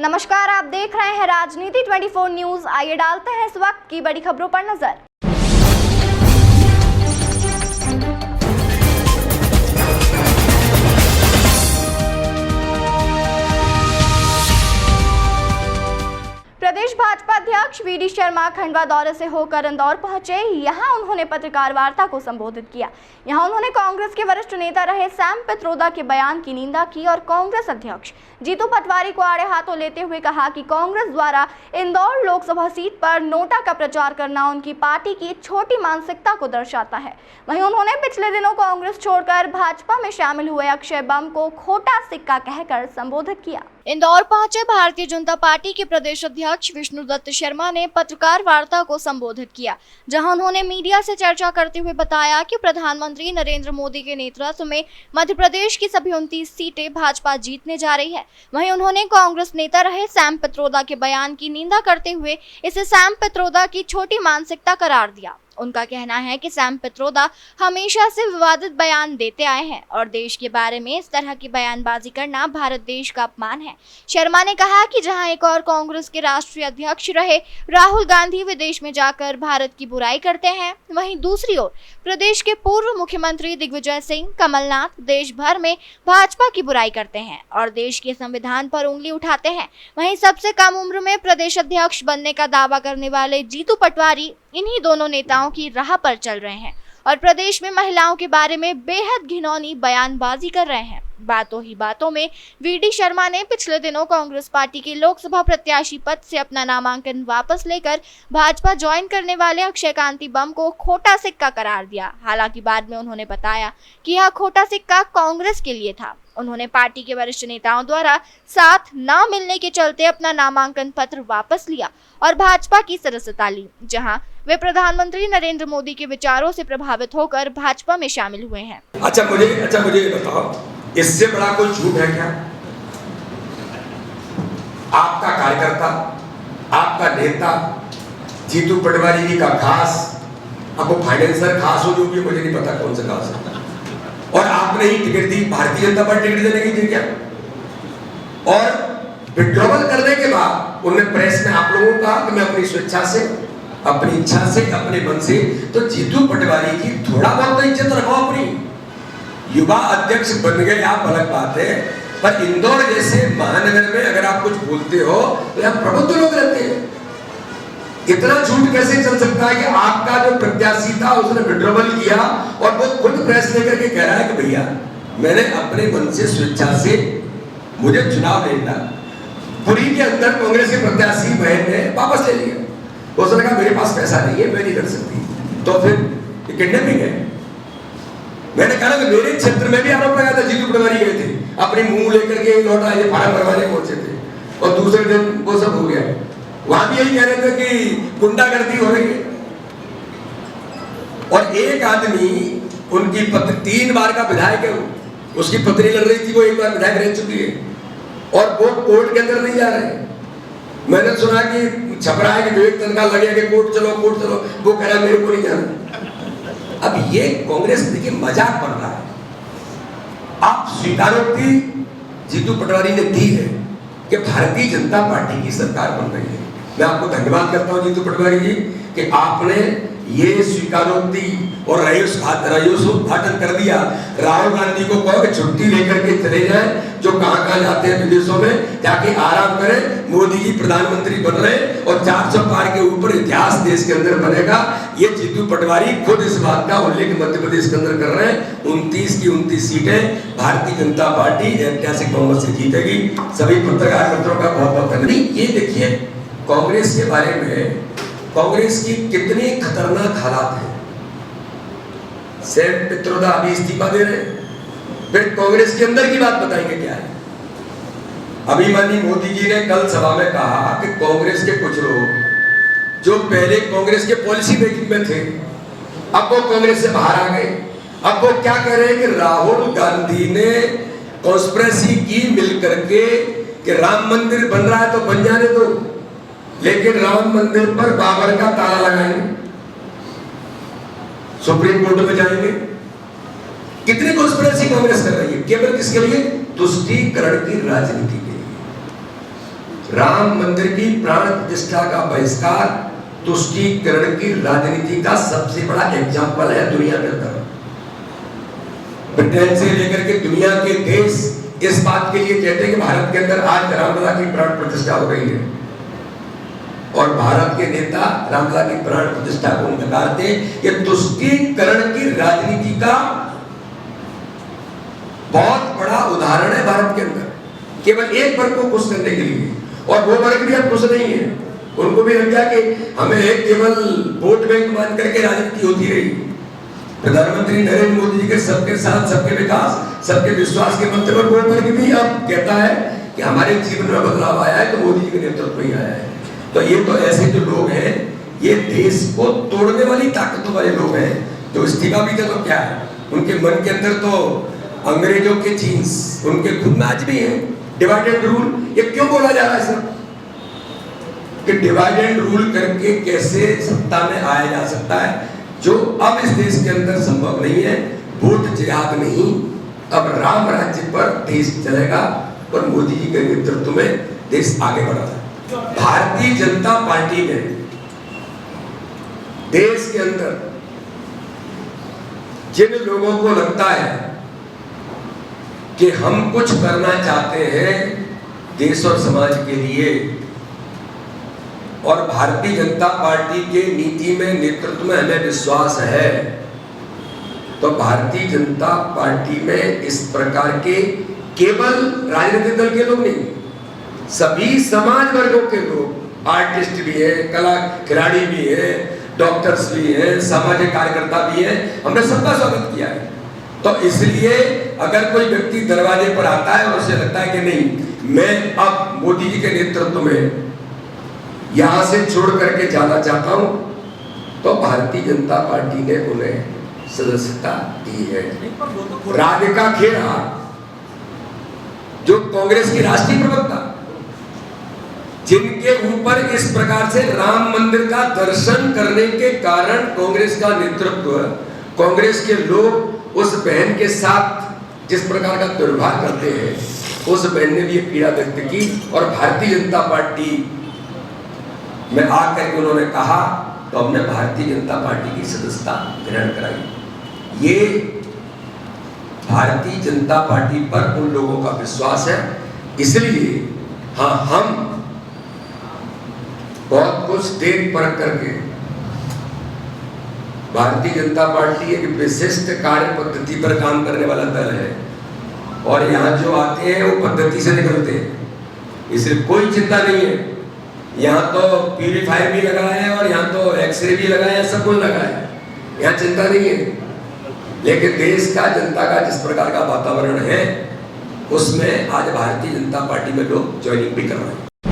नमस्कार, आप देख रहे हैं राजनीति 24 न्यूज। आइए डालते हैं इस वक्त की बड़ी खबरों पर नजर। प्रदेश भाजपा अध्यक्ष वी.डी. शर्मा खंडवा दौरे से होकर इंदौर पहुंचे। यहां उन्होंने पत्रकार वार्ता को संबोधित किया। यहां उन्होंने कांग्रेस के वरिष्ठ नेता रहे सैम पित्रोदा के बयान की निंदा की और कांग्रेस अध्यक्ष जीतू पटवारी को आड़े हाथों लेते हुए कहा कि कांग्रेस द्वारा इंदौर लोकसभा सीट पर नोटा का प्रचार करना उनकी पार्टी की छोटी मानसिकता को दर्शाता है। वहीं उन्होंने पिछले दिनों कांग्रेस छोड़कर भाजपा में शामिल हुए अक्षय बम को खोटा सिक्का कहकर संबोधित किया। इंदौर पहुंचे भारतीय जनता पार्टी के प्रदेश अध्यक्ष विष्णुदत्त शर्मा ने पत्रकार वार्ता को संबोधित किया, जहां उन्होंने मीडिया से चर्चा करते हुए बताया कि प्रधानमंत्री नरेंद्र मोदी के नेतृत्व में मध्य प्रदेश की सभी 29 सीटें भाजपा जीतने जा रही है। वहीं उन्होंने कांग्रेस नेता रहे सैम पित्रोदा के बयान की निंदा करते हुए इसे सैम पित्रोदा की छोटी मानसिकता करार दिया। उनका कहना है कि सैम पित्रोदा हमेशा से विवादित बयान देते आए हैं और देश के बारे में इस तरह की बयानबाजी करना भारत देश का अपमान है। शर्मा ने कहा कि जहां एक और कांग्रेस के राष्ट्रीय अध्यक्ष रहे राहुल गांधी विदेश में जाकर भारत की बुराई करते हैं, वहीं दूसरी ओर प्रदेश के पूर्व मुख्यमंत्री दिग्विजय सिंह, कमलनाथ देश भर में भाजपा की बुराई करते हैं और देश के संविधान पर उंगली उठाते हैं। वहीं सबसे कम उम्र में प्रदेश अध्यक्ष बनने का दावा करने वाले जीतू पटवारी इन्हीं दोनों नेताओं की राह पर चल रहे हैं और प्रदेश में महिलाओं के बारे में बेहद घिनौनी बयानबाजी कर रहे हैं। बातों ही बातों में वी.डी. शर्मा ने पिछले दिनों कांग्रेस पार्टी के लोकसभा प्रत्याशी पद से अपना नामांकन वापस लेकर भाजपा ज्वाइन करने वाले अक्षय कांति बम को खोटा सिक्का करार दिया। हालांकि बाद में उन्होंने बताया कि यह खोटा सिक्का कांग्रेस के लिए था। उन्होंने पार्टी के वरिष्ठ नेताओं द्वारा साथ न मिलने के चलते अपना नामांकन पत्र वापस लिया और भाजपा की सदस्यता ली, जहां वे प्रधानमंत्री नरेंद्र मोदी के विचारों से प्रभावित होकर भाजपा में शामिल हुए हैं। अच्छा मुझे बताओ, इससे बड़ा कोई झूठ है क्या? आपका कार्यकर्ता, आपका नेता जीतू पटवारी जी का खास, अब वो फाइनेंसर खास हो जो भी मुझे नहीं पता कौन सा खास है, और आपने ही टिकट दी, भारतीय जनता पार्टी टिकट देने की थी क्या? और विड्रॉवल करने के बाद उन्होंने प्रेस में आप लोगों को कहा कि मैं अपनी स्वेच्छा से, अपनी इच्छा से, अपने मन से, तो जीतू पटवारी की थोड़ा बहुत तो इज्जत रखो अपनी। युवा अध्यक्ष बन गए आप, अलग बात है, पर इंदौर जैसे महानगर में अगर आप कुछ बोलते हो तो यहाँ प्रबुद्ध लोग रहते हैं। इतना झूठ कैसे चल सकता है कि आपका जो प्रत्याशी था उसने विड्रॉवल किया और वो खुद प्रेस लेकर के कह रहा है कि भैया मैंने अपने मन से, स्वेच्छा से मुझे चुनाव लेना। पुरी के अंदर कांग्रेस के प्रत्याशी बहन ने वापस ले लिया। उसने कहा मेरे पास पैसा नहीं है, मैं नहीं कर सकती, तो फिर किडनैपिंग है। मैंने कहा कि मेरे क्षेत्र में भी आरोप लगाया था, जीतू पटवारी गए थे अपनी मुंह लेकर के लौटा, ये फार्म भरवाने पहुंचे थे और दूसरे दिन वो सब हो गया। वहां भी यही कह रहे थे कि गुंडागर्दी हो रही है। और एक आदमी, उनकी पत्नी 3 बार का विधायक है, उसकी पत्नी लड़ रही थी, वो 1 बार विधायक रह चुकी है और वो कोर्ट के अंदर नहीं जा रहे। मैंने सुना कि छपरा है कि विवेक तनखा लगे कि कोर्ट चलो, वो कह रहा मेरे को नहीं जाना। अब ये कांग्रेस देखिए मजाक बन रहा है। आप स्वीकारोक्ति जीतू पटवारी ने दी है कि भारतीय जनता पार्टी की सरकार बन रही है। मैं आपको धन्यवाद करता हूं जीतू पटवारी जी कि आपने ये स्वीकारोक्ति और रयोद्घाटन कर दिया। राहुल गांधी को कहो कि छुट्टी लेकर के चले जाए, जो कहां जाते हैं विदेशों में, जाके आराम करें। मोदी जी प्रधानमंत्री बन रहे और 400 पार के ऊपर इतिहास देश के अंदर बनेगा। ये जीतू पटवारी खुद इस बात का उल्लेख मध्य प्रदेश के अंदर कर रहे हैं। 29 की 29 सीटें भारतीय जनता पार्टी ऐतिहासिक बहुमत से जीतेगी। सभी पत्रकार मित्रों का बहुत बहुत धन्यवाद। ये देखिए कांग्रेस के बारे में, कांग्रेस की कितनी खतरनाक हालात है। सैम पित्रोदा अभी इस्तीफा दे रहे, फिर कांग्रेस के अंदर की बात बताएंगे क्या है। अभी माननीय मोदी जी ने कल सभा में कहा कि कांग्रेस के कुछ लोग जो पहले कांग्रेस के पॉलिसी मेकिंग में थे, अब वो कांग्रेस से बाहर आ गए। अब वो क्या कह रहे हैं कि राहुल गांधी ने कॉन्स्पिरेसी की मिलकर के कि राम मंदिर बन रहा है तो बन जाने दो, लेकिन राम मंदिर पर बाबर का ताला लगाएंगे, सुप्रीम कोर्ट में जाएंगे। कितनी कॉन्स्पिरेसी कांग्रेस कर रही है, केवल किसके लिए? तुष्टीकरण की राजनीति के लिए। राम मंदिर की प्राण प्रतिष्ठा का बहिष्कार तुष्टीकरण की राजनीति का सबसे बड़ा एग्जाम्पल है दुनिया के अंदर। ब्रिटेन से लेकर के दुनिया के देश इस बात के लिए कहते हैं कि भारत के अंदर आज रामलला की प्राण प्रतिष्ठा हो रही है, और भारत के नेता रामलला की प्राण प्रतिष्ठा को नकारते। ये तुष्टीकरण की राजनीति का बहुत बड़ा उदाहरण है भारत के अंदर, केवल एक वर्ग को खुश करने के लिए, और वो वर्ग भी अब खुश नहीं है। उनको भी लग गया कि हमें केवल वोट बैंक मान करके राजनीति होती रही। प्रधानमंत्री नरेंद्र मोदी जी के सबके साथ सबके विकास सबके विश्वास के मंत्र पर वो वर्ग भी अब कहता है कि हमारे जीवन में बदलाव आया है तो मोदी जी के नेतृत्व में ही आया है। तो ये तो ऐसे जो लोग हैं ये देश को तोड़ने वाली ताकतों वाले लोग हैं। जो इस्तीफा भी थे तो क्या है, उनके मन के अंदर तो अंग्रेजों के जीन्स उनके खुद में आज भी है। डिवाइड रूल, ये क्यों बोला जा रहा है सर कि डिवाइड एंड रूल करके कैसे सत्ता में आया जा सकता है, जो अब इस देश के अंदर संभव नहीं है। वोट जिहाद नहीं, अब राम राज्य पर देश चलेगा और मोदी जी के नेतृत्व में देश आगे बढ़ रहा है। भारतीय जनता पार्टी ने देश के अंदर जिन लोगों को लगता है कि हम कुछ करना चाहते हैं देश और समाज के लिए, और भारतीय जनता पार्टी के नीति में नेतृत्व में हमें विश्वास है, तो भारतीय जनता पार्टी में इस प्रकार के केवल राजनीतिक दल के लोग नहीं, सभी समाज वर्गों के लोग, आर्टिस्ट भी है, कला खिलाड़ी भी है, डॉक्टर्स भी हैं, सामाजिक कार्यकर्ता भी हैं, हमने सबका स्वागत किया है। तो इसलिए अगर कोई व्यक्ति दरवाजे पर आता है और उसे लगता है कि नहीं मैं अब मोदी जी के नेतृत्व में यहां से छोड़ करके जाना चाहता हूं, तो भारतीय जनता पार्टी ने उन्हें सदस्यता दी है। राधिका खेरा जो कांग्रेस की राष्ट्रीय प्रवक्ता, जिनके ऊपर इस प्रकार से राम मंदिर का दर्शन करने के कारण कांग्रेस का नेतृत्व, कांग्रेस के लोग उस बहन के साथ जिस प्रकार का दुर्व्यवहार करते हैं, उस बहन ने भी ये पीड़ा व्यक्त की और भारतीय जनता पार्टी में आकर के उन्होंने कहा तो हमने भारतीय जनता पार्टी की सदस्यता ग्रहण कराई। ये भारतीय जनता पार्टी पर उन लोगों का विश्वास है, इसलिए हाँ हम बहुत कुछ देख परख करके, भारतीय जनता पार्टी एक विशिष्ट कार्य पद्धति पर काम करने वाला दल है और यहाँ जो आते हैं वो पद्धति से निकलते हैं, इसलिए कोई चिंता नहीं है। यहाँ तो प्यूरीफायर भी लगा है और यहाँ तो एक्सरे भी लगा है, सब कुछ लगा है, यहाँ चिंता नहीं है। लेकिन देश का जनता का जिस प्रकार का वातावरण है उसमें आज भारतीय जनता पार्टी में लोग ज्वाइनिंग भी कर रहे हैं।